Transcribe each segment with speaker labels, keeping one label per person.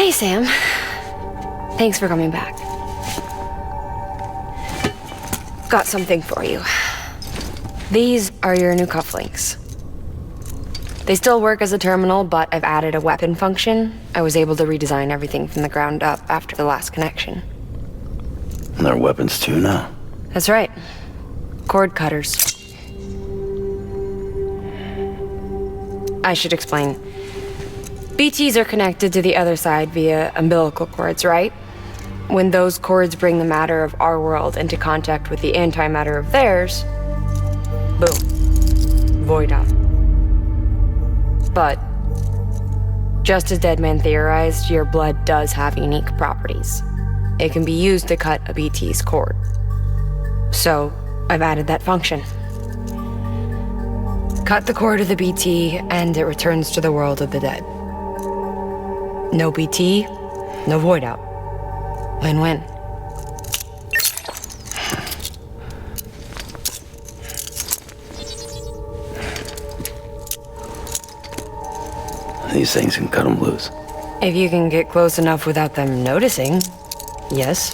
Speaker 1: Hey, Sam. Thanks for coming back. Got something for you. These are your new cufflinks. They still work as a terminal, but I've added a weapon function. I was able to redesign everything from the ground up after the last connection.
Speaker 2: And they're weapons too now?
Speaker 1: That's right. Cord cutters. I should explain. BTs are connected to the other side via umbilical cords, right? When those cords bring the matter of our world into contact with the antimatter of theirs, boom, void out. But, just as Deadman theorized, your blood does have unique properties. It can be used to cut a BT's cord. So, I've added that function. Cut the cord of the BT, and it returns to the world of the dead. No BT, no void out. Win-win.
Speaker 2: These things can cut them loose.
Speaker 1: If you can get close enough without them noticing, yes.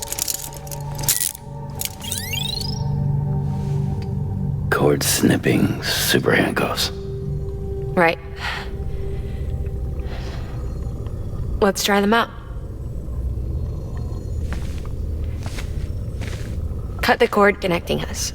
Speaker 2: Cord snipping super handcuffs.
Speaker 1: Right. Let's try them out. Cut the cord connecting us.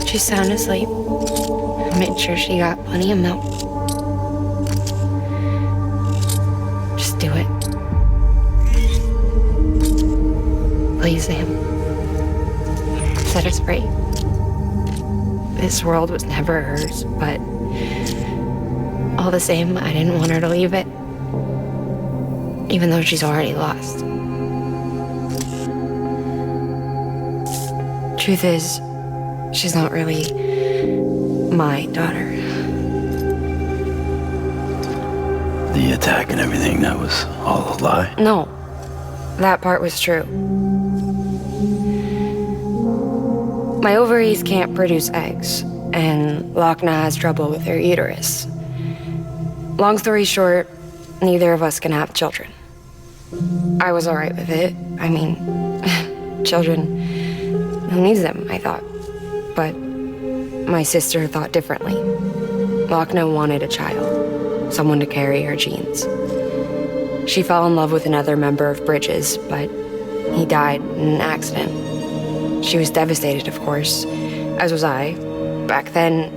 Speaker 1: She's sound asleep. I made sure she got plenty of milk. Just do it. Please, Sam. Set her free. This world was never hers, but all the same, I didn't want her to leave it. Even though she's already lost. Truth is, she's not really my daughter.
Speaker 2: The attack and everything, that was all a lie?
Speaker 1: No, that part was true. My ovaries can't produce eggs, and Lochna has trouble with her uterus. Long story short, neither of us can have children. I was alright with it. I mean, children, who needs them, I thought. But my sister thought differently. Lochna wanted a child, someone to carry her genes. She fell in love with another member of Bridges, but he died in an accident. She was devastated, of course, as was I. Back then,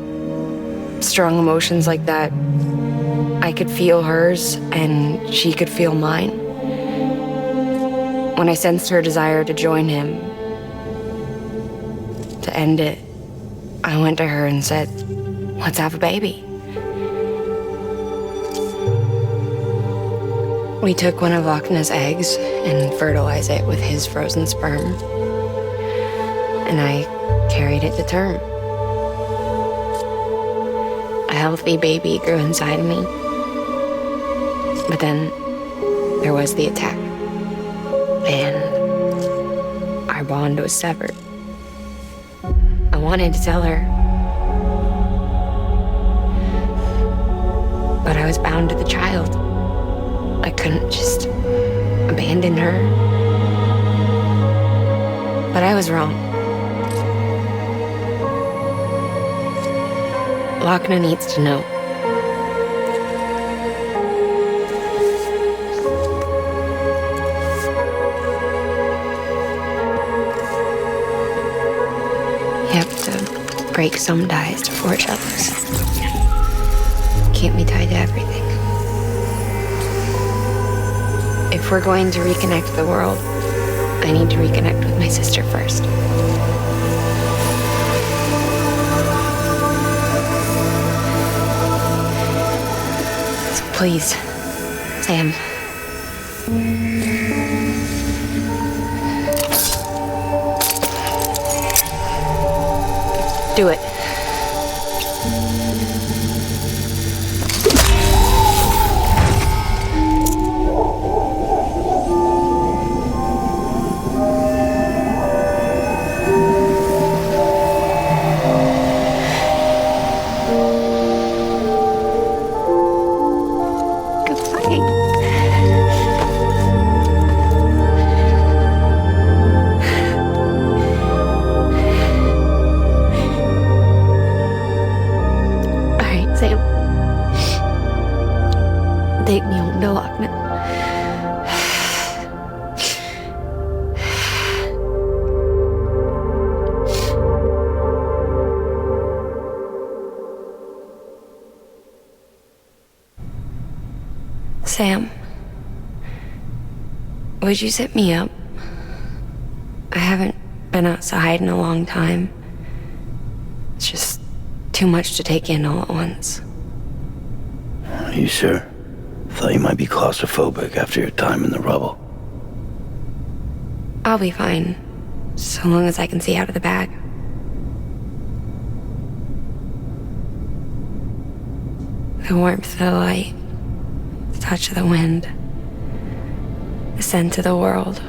Speaker 1: strong emotions like that, I could feel hers, and she could feel mine. When I sensed her desire to join him, to end it, I went to her and said, let's have a baby. We took one of Lochna's eggs and fertilized it with his frozen sperm. And I carried it to term. A healthy baby grew inside me. But then there was the attack. And our bond was severed. I wanted to tell her. But I was bound to the child. I couldn't just abandon her. But I was wrong. Lochna needs to know. You have to break some ties to forge others. Can't be tied to everything. If we're going to reconnect the world, I need to reconnect with my sister first. So please, Sam. Do it.
Speaker 3: Alright, Sam. Tiệc nhiều cũng đâu ạc nữa.
Speaker 1: Sam, would you sit me up? I haven't been outside in a long time. It's just too much to take in all at once.
Speaker 2: Are you sure? Thought you might be claustrophobic after your time in the rubble.
Speaker 1: I'll be fine, so long as I can see out of the bag. The warmth of the light, the touch of the wind, the scent of the world.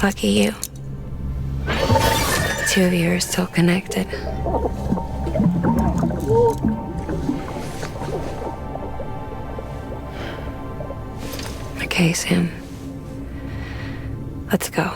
Speaker 1: Lucky you. The two of you are still connected. Okay, Sam. Let's go.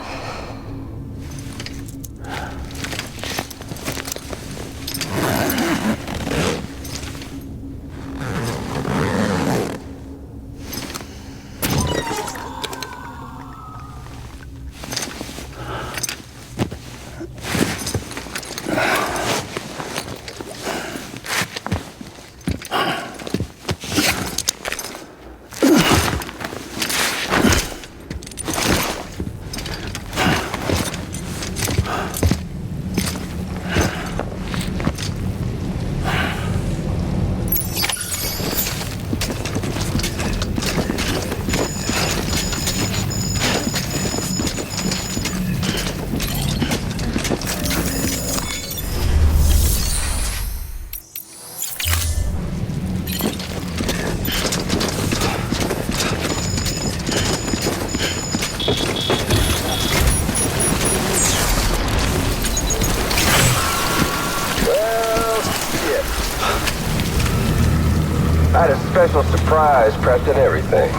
Speaker 4: I had a special surprise prepped and everything.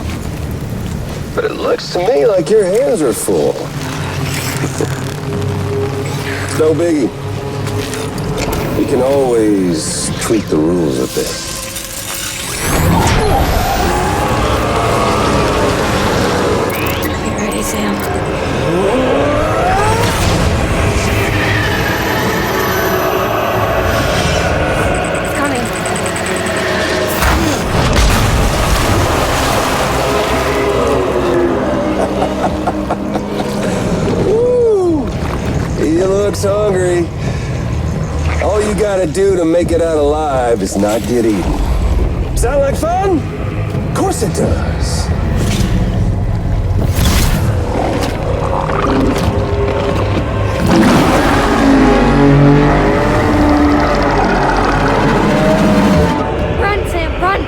Speaker 4: But it looks to me like your hands are full. It's no biggie. We can always tweak the rules a bit.
Speaker 1: You ready, Sam?
Speaker 4: He looks hungry. All you gotta do to make it out alive is not get eaten. Sound like fun? Of course it does.
Speaker 3: Run, Sam, run!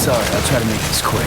Speaker 2: Sorry, I'll try to make this quick.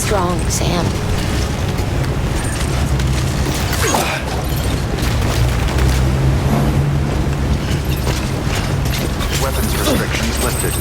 Speaker 3: Strong, Sam.
Speaker 5: Weapons restrictions lifted.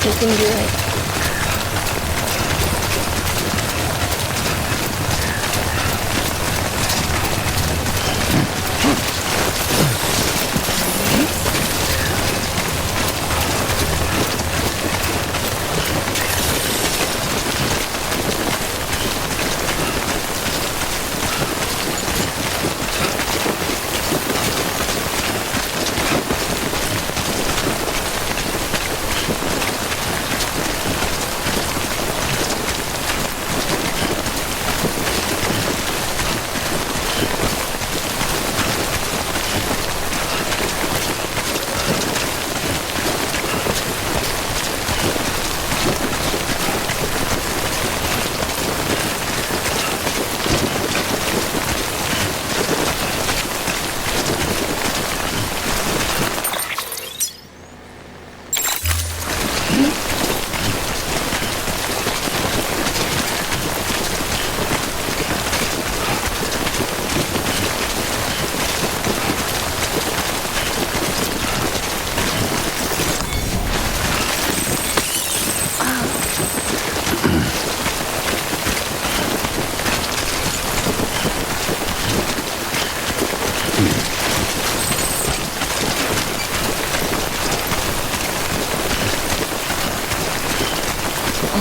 Speaker 3: You can do it.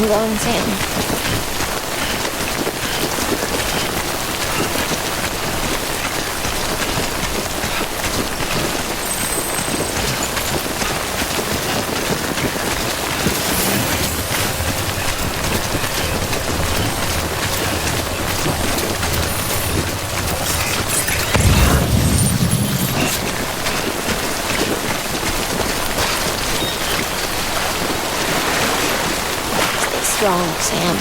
Speaker 3: I'm going, Sam. Stay strong, Sam.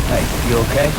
Speaker 2: Hey, you okay?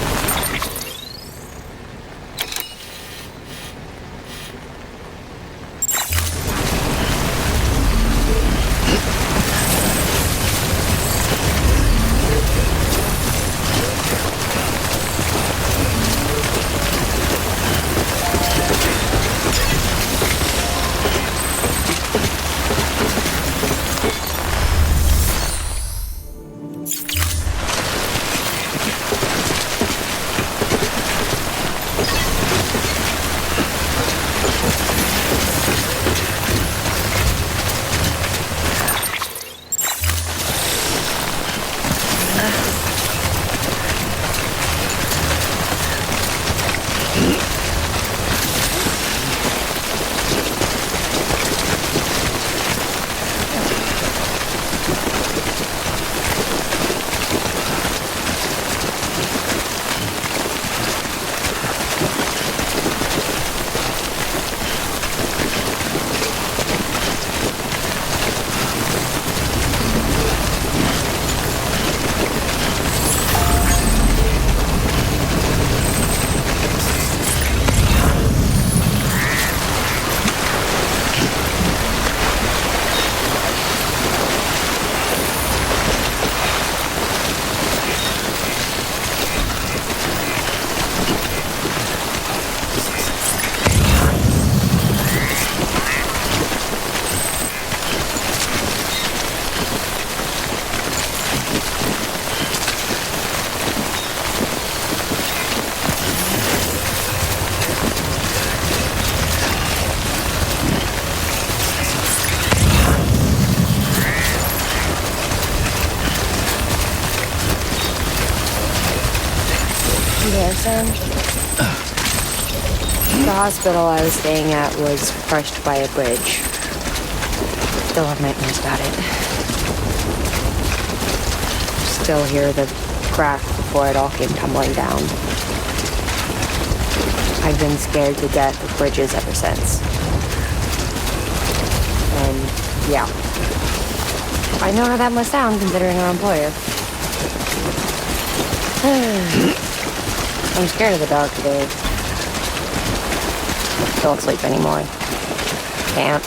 Speaker 1: There, Sam. The hospital I was staying at was crushed by a bridge. Still have nightmares about it. Still hear the crack before it all came tumbling down. I've been scared to death of bridges ever since. And yeah, I know how that must sound considering our employer. I'm scared of the dark, Dave. Don't sleep anymore. Can't.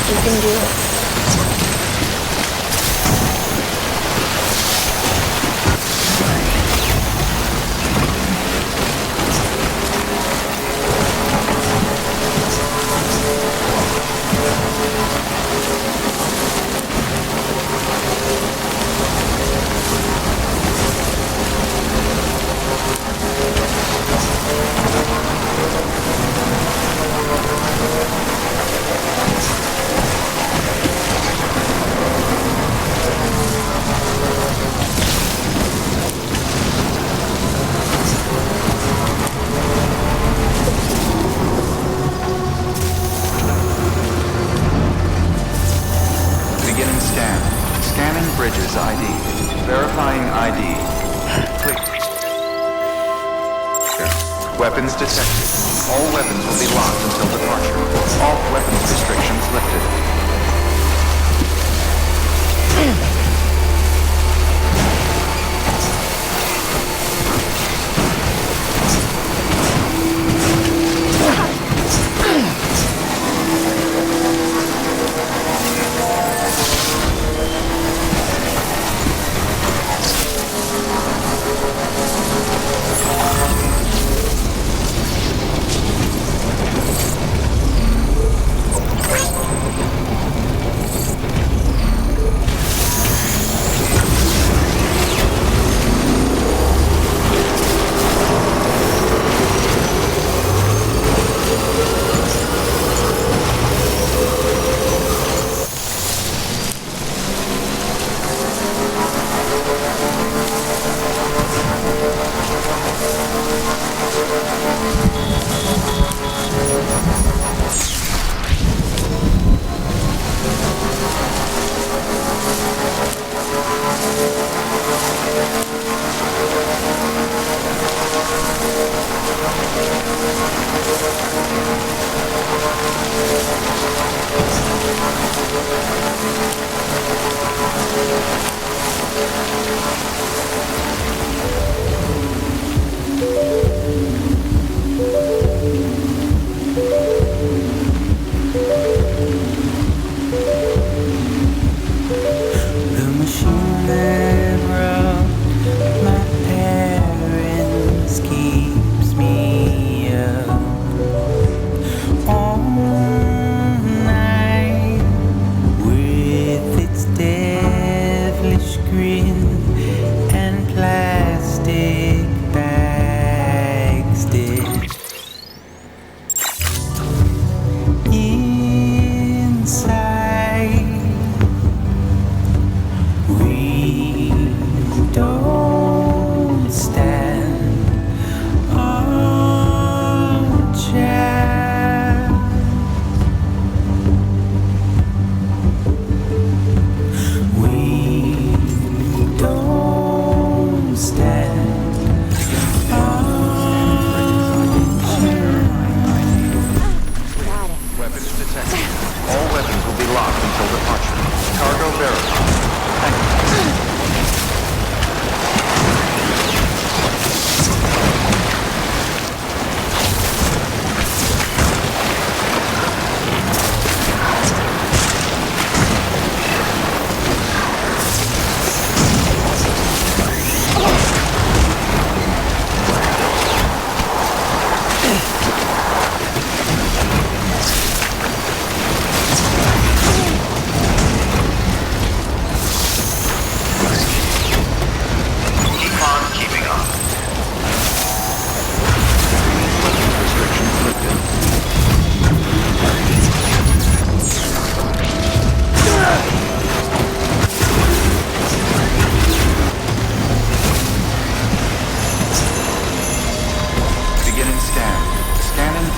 Speaker 3: You can do it.
Speaker 5: Beginning scan. Scanning bridges ID. Verifying ID. Click. Weapons detected. All weapons will be locked until departure. All weapons restrictions lifted.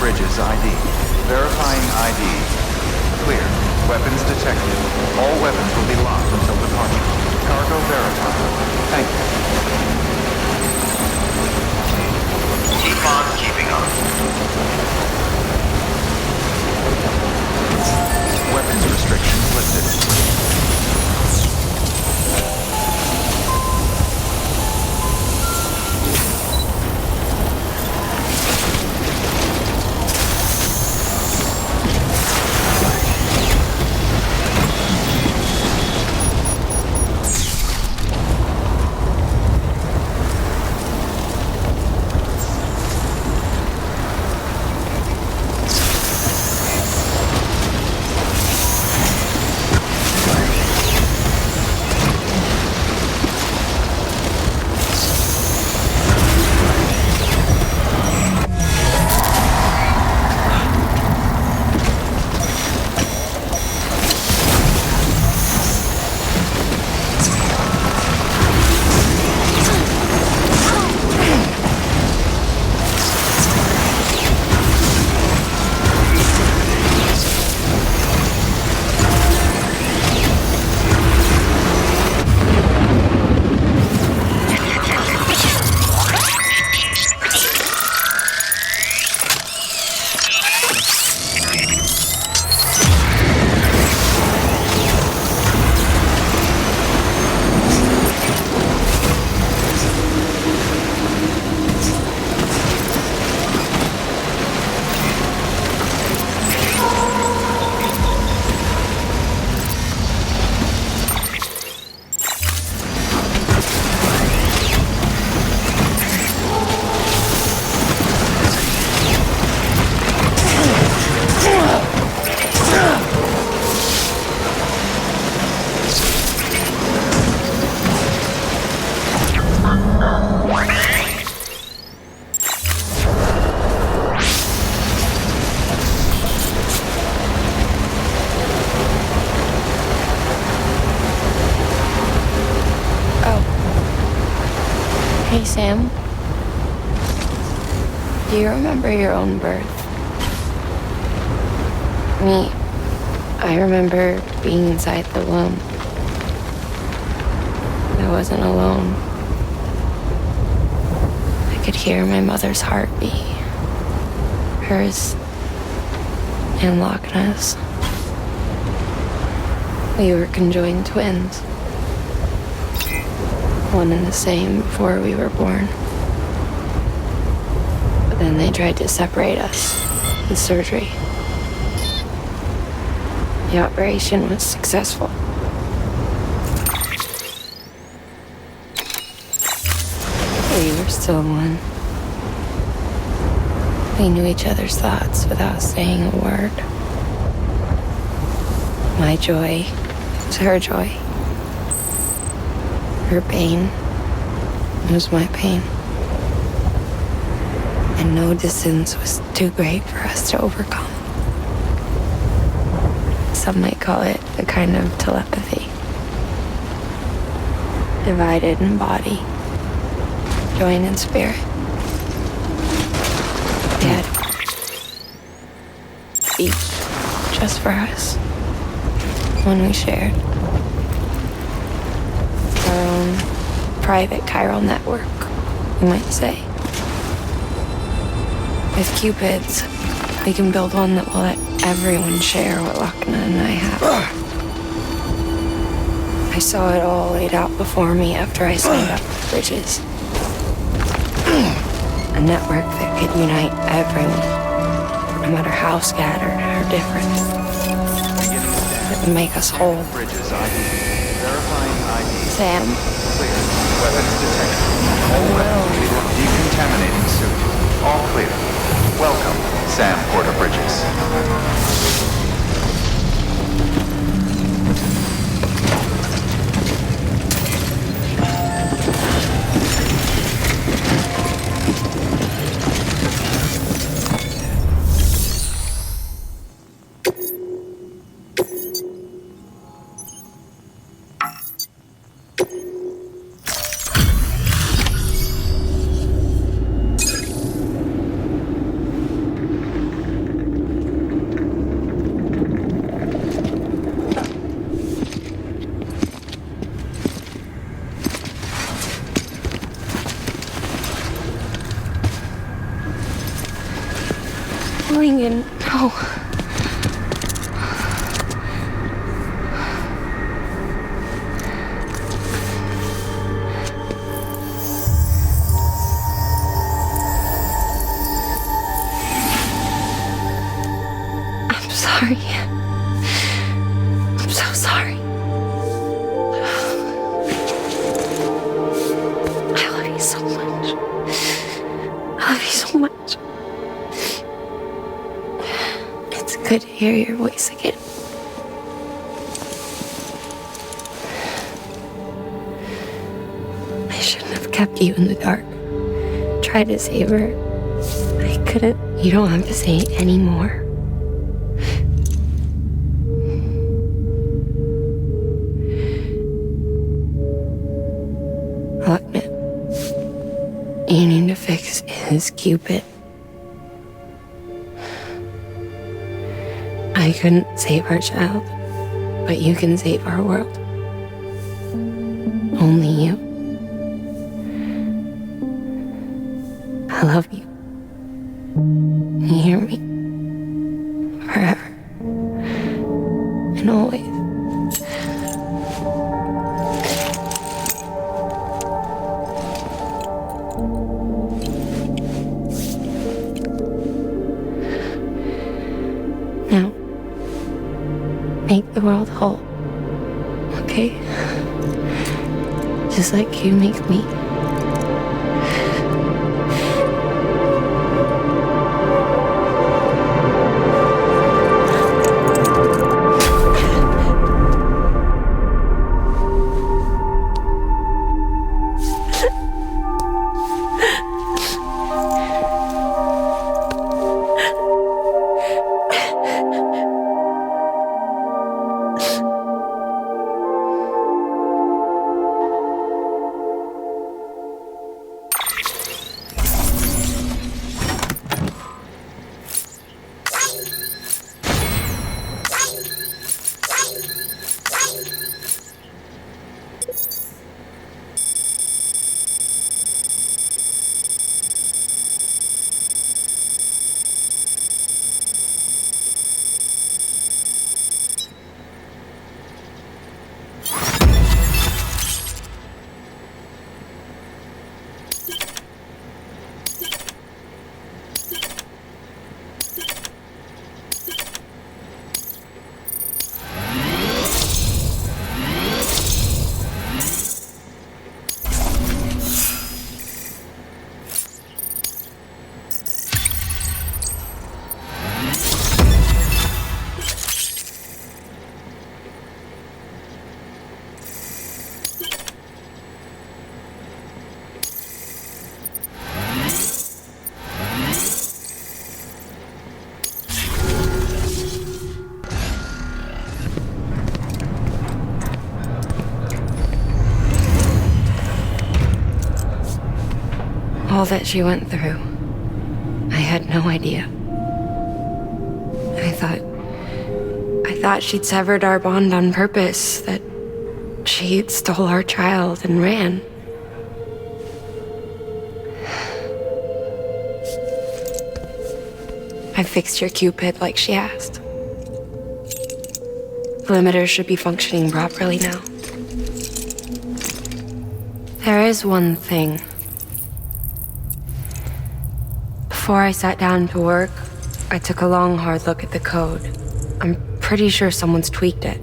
Speaker 5: Bridges ID. Verifying ID. Clear. Weapons detected. All weapons will be locked until departure. Cargo verified. Thank you. Keep on keeping on. Weapons restrictions lifted.
Speaker 1: Hey, Sam. Do you remember your own birth? Me, I remember being inside the womb. I wasn't alone. I could hear my mother's heartbeat. Hers and Loch Ness. We were conjoined twins. One and the same before we were born. But then they tried to separate us with surgery. The operation was successful. We were still one. We knew each other's thoughts without saying a word. My joy was her joy. Her pain was my pain. And no distance was too great for us to overcome. Some might call it a kind of telepathy. Divided in body, joined in spirit. Dead. Each just for us. One we shared. Our own private chiral network, you might say. With Cupids, we can build one that will let everyone share what Lochna and I have. I saw it all laid out before me after I signed up with Bridges. A network that could unite everyone, no matter how scattered or different. That would make us whole.
Speaker 5: Bridges ID. Verifying ID.
Speaker 1: Sam.
Speaker 5: Clear. Weapons detected. All weapons will be decontaminating soon. All clear. Welcome, Sam Porter Bridges.
Speaker 1: Lincoln, no. I'm sorry. I'm so sorry. I love you so much. I love you so much. It's good to hear your voice again. I shouldn't have kept you in the dark. Tried to save her. I couldn't. You don't have to say any more. Look, man. You need to fix his Cupid. I couldn't save our child, but you can save our world. Only you. I love you. You hear me? Forever. And always. Now, make the world whole, okay? Just like you make me. All that she went through, I had no idea. I thought she'd severed our bond on purpose, that she stole our child and ran. I fixed your Cupid like she asked. The limiter should be functioning properly now. There is one thing. Before I sat down to work, I took a long, hard look at the code. I'm pretty sure someone's tweaked it.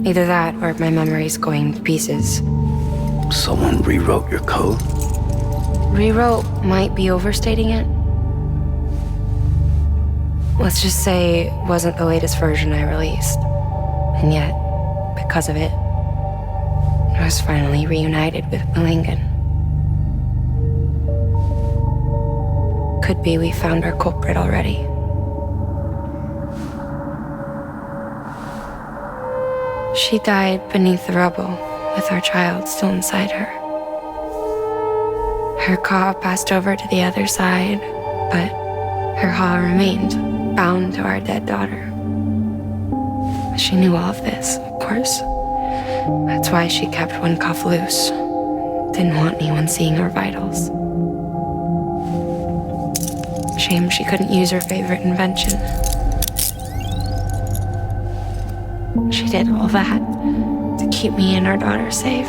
Speaker 1: Either that or my memory's going to pieces.
Speaker 2: Someone rewrote your code?
Speaker 1: Rewrote might be overstating it. Let's just say it wasn't the latest version I released. And yet, because of it, I was finally reunited with Lincoln. Could be we found our culprit already. She died beneath the rubble, with our child still inside her. Her Ka passed over to the other side, but her Ha remained, bound to our dead daughter. She knew all of this, of course. That's why she kept one cuff loose. Didn't want anyone seeing her vitals. Shame she couldn't use her favorite invention. She did all that to keep me and our daughter safe.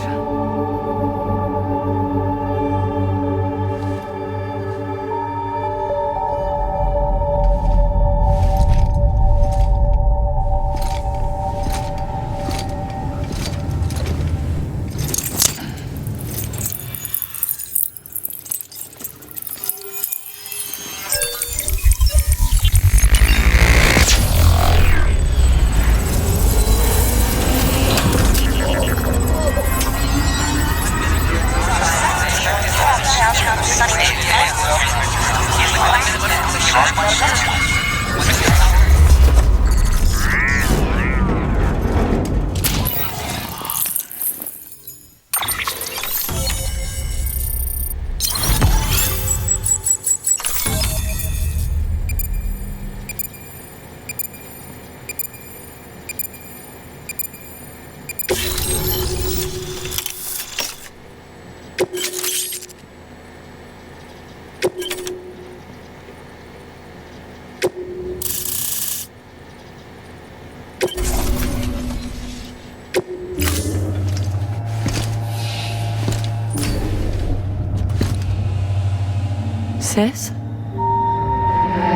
Speaker 1: Sis?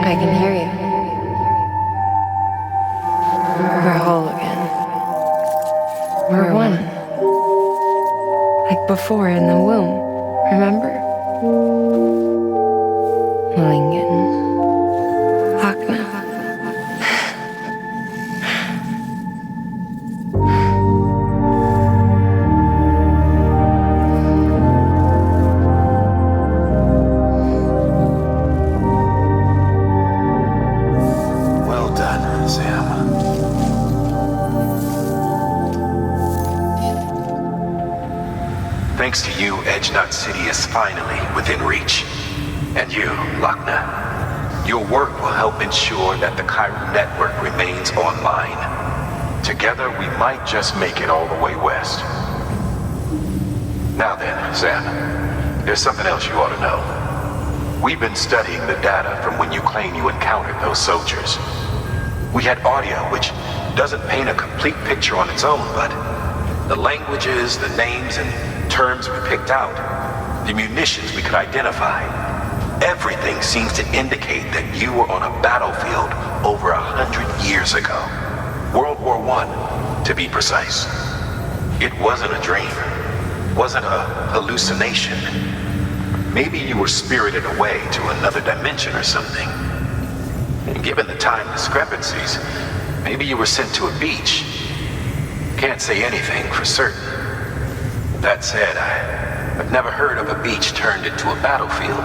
Speaker 1: I can hear you. We're whole again. We're one. Like before in the womb, remember? Lingen. Lochna.
Speaker 6: Thanks to you, Edgenut City is finally within reach. And you, Lochna, your work will help ensure that the chiral network remains online. Together, we might just make it all the way west. Now then, Sam, there's something else you ought to know. We've been studying the data from when you claim you encountered those soldiers. We had audio which doesn't paint a complete picture on its own, but the languages, the names, and terms we picked out, the munitions we could identify, everything seems to indicate that you were on a battlefield over 100 years ago. World War I, to be precise. It wasn't a dream, wasn't a hallucination. Maybe you were spirited away to another dimension or something. And given the time discrepancies, maybe you were sent to a beach. Can't say anything for certain. That said, I've never heard of a beach turned into a battlefield.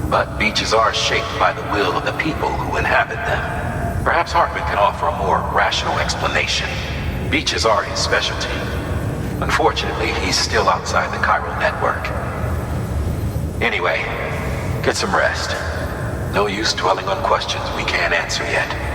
Speaker 6: But beaches are shaped by the will of the people who inhabit them. Perhaps Hartman can offer a more rational explanation. Beaches are his specialty. Unfortunately, he's still outside the chiral network. Anyway, get some rest. No use dwelling on questions we can't answer yet.